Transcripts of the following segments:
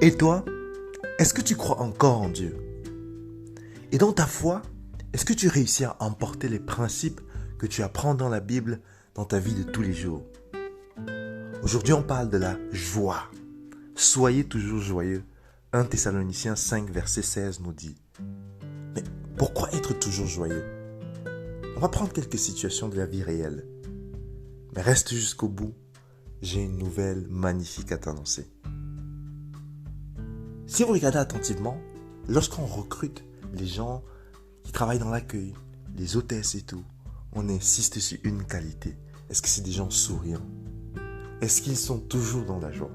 Et toi, est-ce que tu crois encore en Dieu? Et dans ta foi, est-ce que tu réussis à emporter les principes que tu apprends dans la Bible dans ta vie de tous les jours? Aujourd'hui, on parle de la joie. Soyez toujours joyeux. 1 Thessaloniciens 5, verset 16 nous dit. Mais pourquoi être toujours joyeux? On va prendre quelques situations de la vie réelle. Mais reste jusqu'au bout. J'ai une nouvelle magnifique à t'annoncer. Si vous regardez attentivement, lorsqu'on recrute les gens qui travaillent dans l'accueil, les hôtesses et tout, on insiste sur une qualité. Est-ce que c'est des gens souriants? Est-ce qu'ils sont toujours dans la joie?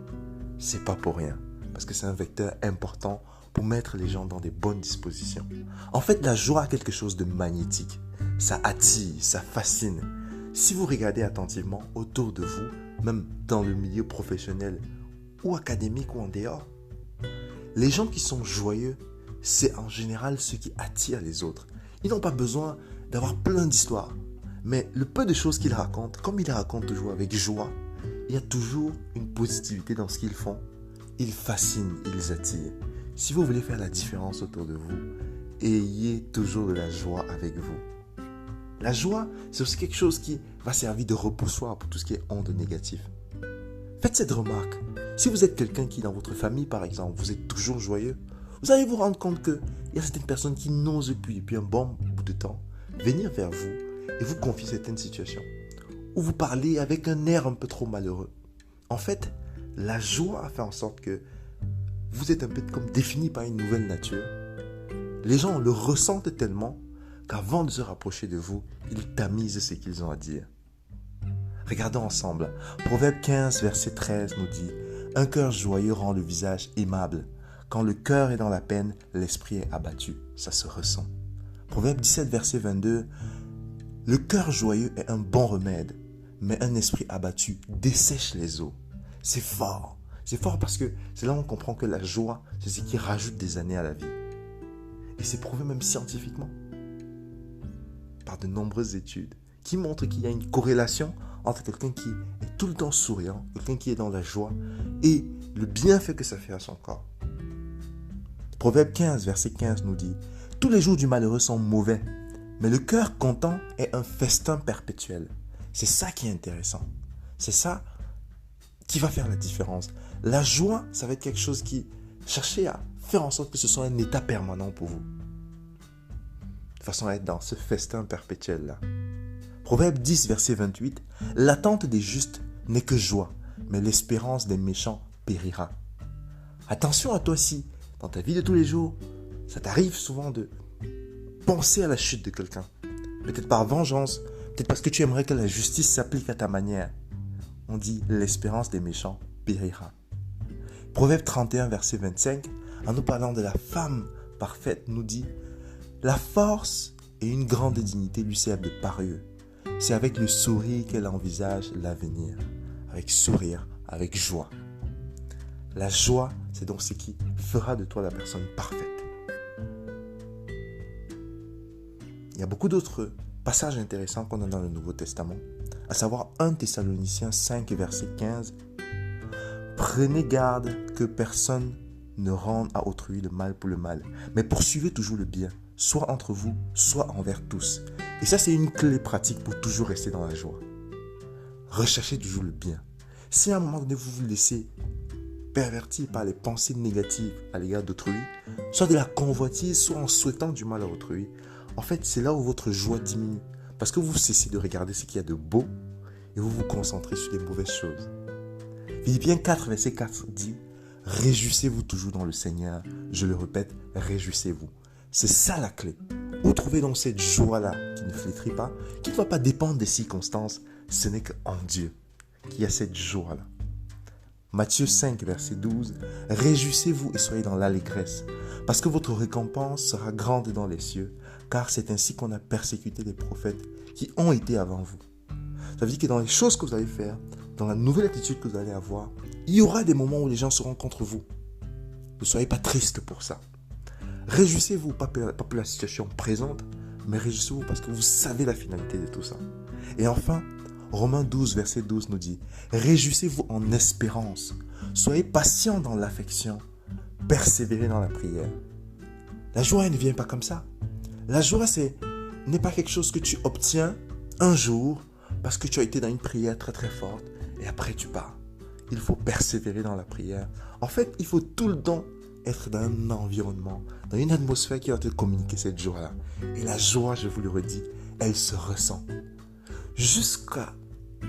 C'est pas pour rien, parce que c'est un vecteur important pour mettre les gens dans des bonnes dispositions. En fait, la joie a quelque chose de magnétique. Ça attire, ça fascine. Si vous regardez attentivement autour de vous, même dans le milieu professionnel ou académique ou en dehors, les gens qui sont joyeux, c'est en général ceux qui attirent les autres. Ils n'ont pas besoin d'avoir plein d'histoires. Mais le peu de choses qu'ils racontent, comme ils les racontent toujours avec joie, il y a toujours une positivité dans ce qu'ils font. Ils fascinent, ils attirent. Si vous voulez faire la différence autour de vous, ayez toujours de la joie avec vous. La joie, c'est aussi quelque chose qui va servir de repoussoir pour tout ce qui est onde négative. Faites cette remarque. Si vous êtes quelqu'un qui, dans votre famille par exemple, vous êtes toujours joyeux, vous allez vous rendre compte qu'il y a certaines personnes qui n'osent plus, depuis un bon bout de temps, venir vers vous et vous confier certaines situations. Ou vous parlez avec un air un peu trop malheureux. En fait, la joie a fait en sorte que vous êtes un peu comme défini par une nouvelle nature. Les gens le ressentent tellement qu'avant de se rapprocher de vous, ils tamisent ce qu'ils ont à dire. Regardons ensemble. Proverbe 15, verset 13 nous dit « Un cœur joyeux rend le visage aimable. Quand le cœur est dans la peine, l'esprit est abattu. » Ça se ressent. Proverbe 17, verset 22 « Le cœur joyeux est un bon remède, mais un esprit abattu dessèche les os. » C'est fort. C'est fort parce que c'est là où on comprend que la joie, c'est ce qui rajoute des années à la vie. Et c'est prouvé même scientifiquement par de nombreuses études qui montrent qu'il y a une corrélation entre quelqu'un qui est tout le temps souriant, quelqu'un qui est dans la joie et le bienfait que ça fait à son corps. Proverbe 15, verset 15 nous dit « Tous les jours du malheureux sont mauvais, mais le cœur content est un festin perpétuel. » C'est ça qui est intéressant. C'est ça qui va faire la différence. La joie, ça va être quelque chose qui cherchez à faire en sorte que ce soit un état permanent pour vous. De façon à être dans ce festin perpétuel-là. Proverbe 10, verset 28. « L'attente des justes n'est que joie, mais l'espérance des méchants périra. » Attention à toi aussi, dans ta vie de tous les jours, ça t'arrive souvent de penser à la chute de quelqu'un. Peut-être par vengeance, peut-être parce que tu aimerais que la justice s'applique à ta manière. On dit « l'espérance des méchants périra ». Proverbe 31, verset 25, en nous parlant de la femme parfaite, nous dit « La force et une grande dignité lui servent de parure. C'est avec le sourire qu'elle envisage l'avenir. » Avec sourire, avec joie. La joie, c'est donc ce qui fera de toi la personne parfaite. Il y a beaucoup d'autres passages intéressants qu'on a dans le Nouveau Testament, à savoir 1 Thessaloniciens 5, verset 15. « Prenez garde que personne ne rende à autrui le mal pour le mal, mais poursuivez toujours le bien, soit entre vous, soit envers tous. » Et ça, c'est une clé pratique pour toujours rester dans la joie. Recherchez toujours le bien. Si à un moment donné, vous vous laissez pervertir par les pensées négatives à l'égard d'autrui, soit de la convoitise, soit en souhaitant du mal à autrui, en fait, c'est là où votre joie diminue. Parce que vous cessez de regarder ce qu'il y a de beau et vous vous concentrez sur les mauvaises choses. Philippiens 4, verset 4 dit « Réjouissez-vous toujours dans le Seigneur. Je le répète, réjouissez-vous. » C'est ça la clé. Où trouver donc cette joie-là qui ne flétrit pas, qui ne va pas dépendre des circonstances. Ce n'est qu'en Dieu qu'il y a cette joie-là. Matthieu 5, verset 12. « Réjouissez-vous et soyez dans l'allégresse, parce que votre récompense sera grande dans les cieux, car c'est ainsi qu'on a persécuté les prophètes qui ont été avant vous. » Ça veut dire que dans les choses que vous allez faire, dans la nouvelle attitude que vous allez avoir, il y aura des moments où les gens seront contre vous. Ne soyez pas triste pour ça. Réjouissez-vous, pas pour la situation présente, mais réjouissez-vous parce que vous savez la finalité de tout ça. Et enfin, Romains 12, verset 12 nous dit « Réjouissez-vous en espérance, soyez patients dans l'affection, persévérer dans la prière. La joie, elle ne vient pas comme ça. La joie, n'est pas quelque chose que tu obtiens un jour parce que tu as été dans une prière très très forte et après tu pars. Il faut persévérer dans la prière. En fait, il faut tout le temps être dans un environnement, dans une atmosphère qui va te communiquer cette joie-là. Et la joie, je vous le redis, elle se ressent. Jusqu'à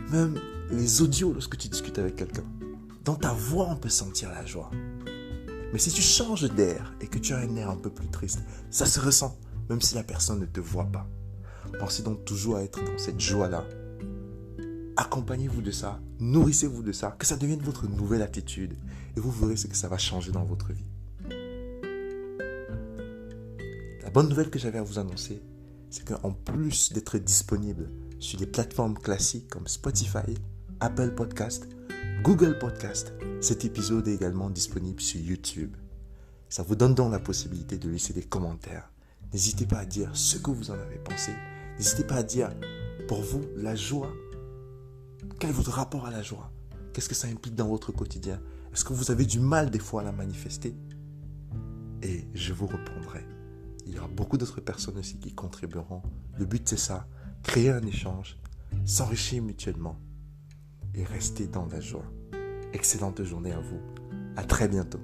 même les audios lorsque tu discutes avec quelqu'un. Dans ta voix, on peut sentir la joie. Mais si tu changes d'air et que tu as un air un peu plus triste, ça se ressent, même si la personne ne te voit pas. Pensez donc toujours à être dans cette joie-là. Accompagnez-vous de ça, nourrissez-vous de ça, que ça devienne votre nouvelle attitude. Et vous verrez ce que ça va changer dans votre vie. La bonne nouvelle que j'avais à vous annoncer, c'est qu'en plus d'être disponible sur des plateformes classiques comme Spotify, Apple Podcast, Google Podcast, cet épisode est également disponible sur YouTube. Ça vous donne donc la possibilité de laisser des commentaires. N'hésitez pas à dire ce que vous en avez pensé. N'hésitez pas à dire, pour vous, la joie, quel est votre rapport à la joie? Qu'est-ce que ça implique dans votre quotidien? Est-ce que vous avez du mal des fois à la manifester? Et je vous répondrai. Il y aura beaucoup d'autres personnes aussi qui contribueront. Le but, c'est ça, créer un échange, s'enrichir mutuellement et rester dans la joie. Excellente journée à vous. À très bientôt.